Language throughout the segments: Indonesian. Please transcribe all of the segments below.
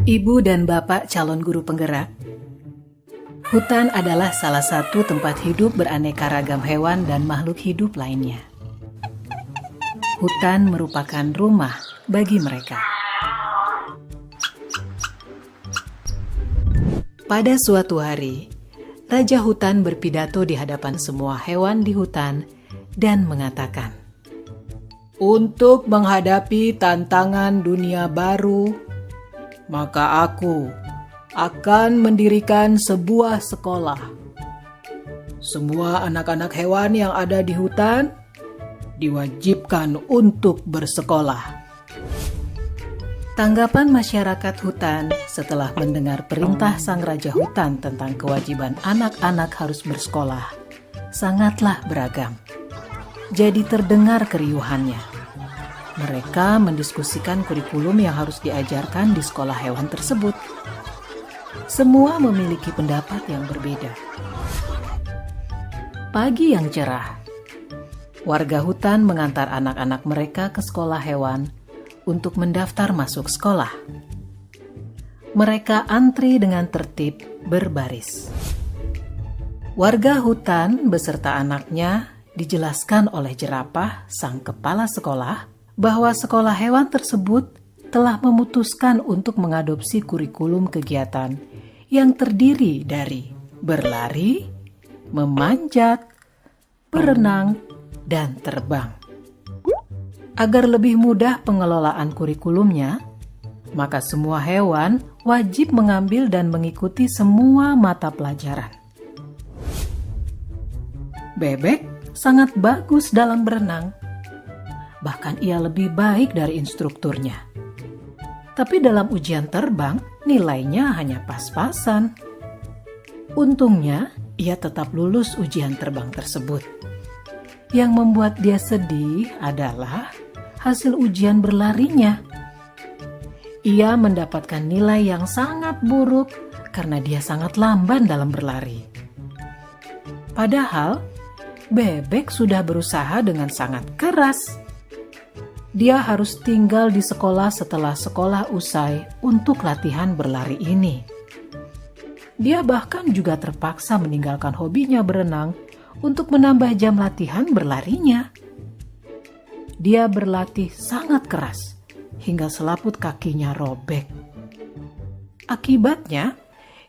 Ibu dan bapak calon guru penggerak, hutan adalah salah satu tempat hidup beraneka ragam hewan dan makhluk hidup lainnya. Hutan merupakan rumah bagi mereka. Pada suatu hari, Raja Hutan berpidato di hadapan semua hewan di hutan dan mengatakan, "Untuk menghadapi tantangan dunia baru, maka aku akan mendirikan sebuah sekolah. Semua anak-anak hewan yang ada di hutan diwajibkan untuk bersekolah." Tanggapan masyarakat hutan setelah mendengar perintah sang Raja Hutan tentang kewajiban anak-anak harus bersekolah sangatlah beragam. Jadi terdengar keriuhannya. Mereka mendiskusikan kurikulum yang harus diajarkan di sekolah hewan tersebut. Semua memiliki pendapat yang berbeda. Pagi yang cerah, warga hutan mengantar anak-anak mereka ke sekolah hewan untuk mendaftar masuk sekolah. Mereka antri dengan tertib berbaris. Warga hutan beserta anaknya dijelaskan oleh jerapah, sang kepala sekolah, bahwa sekolah hewan tersebut telah memutuskan untuk mengadopsi kurikulum kegiatan yang terdiri dari berlari, memanjat, berenang, dan terbang. Agar lebih mudah pengelolaan kurikulumnya, maka semua hewan wajib mengambil dan mengikuti semua mata pelajaran. Bebek sangat bagus dalam berenang. Bahkan ia lebih baik dari instrukturnya. Tapi dalam ujian terbang, nilainya hanya pas-pasan. Untungnya, ia tetap lulus ujian terbang tersebut. Yang membuat dia sedih adalah hasil ujian berlarinya. Ia mendapatkan nilai yang sangat buruk karena dia sangat lamban dalam berlari. Padahal, bebek sudah berusaha dengan sangat keras. Dia harus tinggal di sekolah setelah sekolah usai untuk latihan berlari ini. Dia bahkan juga terpaksa meninggalkan hobinya berenang untuk menambah jam latihan berlarinya. Dia berlatih sangat keras hingga selaput kakinya robek. Akibatnya,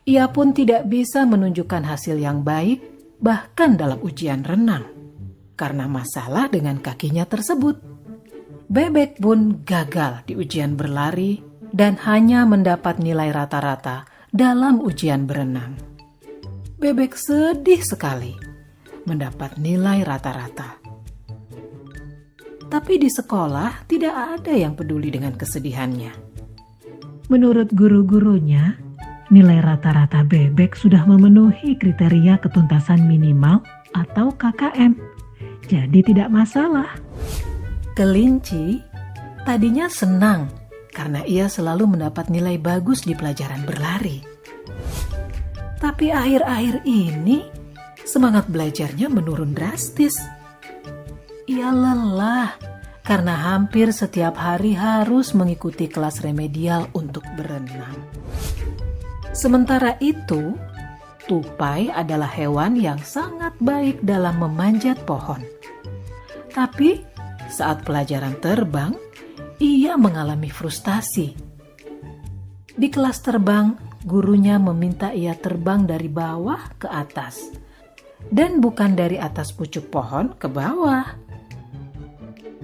ia pun tidak bisa menunjukkan hasil yang baik bahkan dalam ujian renang karena masalah dengan kakinya tersebut. Bebek pun gagal di ujian berlari dan hanya mendapat nilai rata-rata dalam ujian berenang. Bebek sedih sekali mendapat nilai rata-rata. Tapi di sekolah tidak ada yang peduli dengan kesedihannya. Menurut guru-gurunya, nilai rata-rata bebek sudah memenuhi kriteria ketuntasan minimal atau KKM. Jadi tidak masalah. Kelinci tadinya senang karena ia selalu mendapat nilai bagus di pelajaran berlari. Tapi akhir-akhir ini semangat belajarnya menurun drastis. Ia lelah karena hampir setiap hari harus mengikuti kelas remedial untuk berenang. Sementara itu, tupai adalah hewan yang sangat baik dalam memanjat pohon. Tapi saat pelajaran terbang, ia mengalami frustasi. Di kelas terbang, gurunya meminta ia terbang dari bawah ke atas, dan bukan dari atas pucuk pohon ke bawah.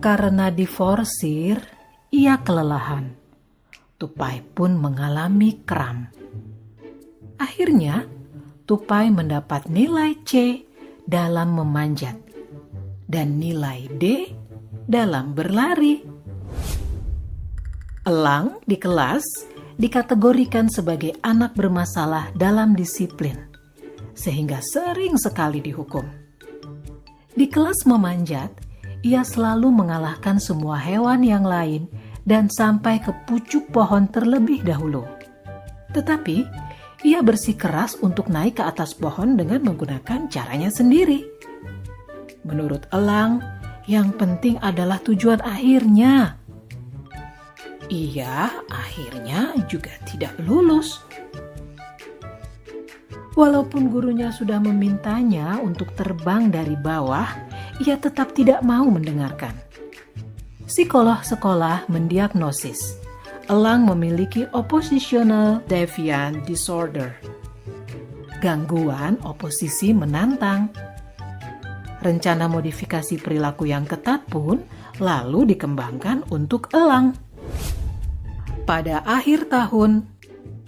Karena diforsir, ia kelelahan. Tupai pun mengalami kram. Akhirnya, Tupai mendapat nilai C dalam memanjat dan nilai D dalam berlari. Elang di kelas dikategorikan sebagai anak bermasalah dalam disiplin, sehingga sering sekali dihukum. Di kelas memanjat, ia selalu mengalahkan semua hewan yang lain dan sampai ke pucuk pohon terlebih dahulu. Tetapi, ia bersikeras untuk naik ke atas pohon dengan menggunakan caranya sendiri. Menurut elang, yang penting adalah tujuan akhirnya. Ia akhirnya juga tidak lulus. Walaupun gurunya sudah memintanya untuk terbang dari bawah, ia tetap tidak mau mendengarkan. Psikolog sekolah mendiagnosis Elang memiliki oppositional deviant disorder, gangguan oposisi menantang. Rencana modifikasi perilaku yang ketat pun lalu dikembangkan untuk elang. Pada akhir tahun,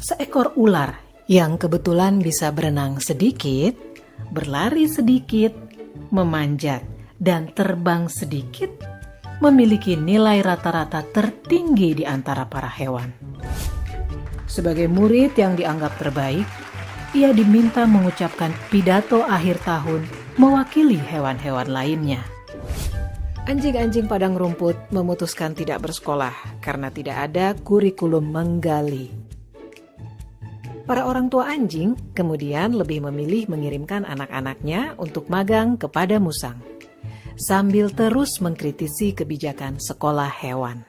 seekor ular yang kebetulan bisa berenang sedikit, berlari sedikit, memanjat, dan terbang sedikit, memiliki nilai rata-rata tertinggi di antara para hewan. Sebagai murid yang dianggap terbaik, ia diminta mengucapkan pidato akhir tahun mewakili hewan-hewan lainnya. Anjing-anjing padang rumput memutuskan tidak bersekolah karena tidak ada kurikulum menggali. Para orang tua anjing kemudian lebih memilih mengirimkan anak-anaknya untuk magang kepada musang, sambil terus mengkritisi kebijakan sekolah hewan.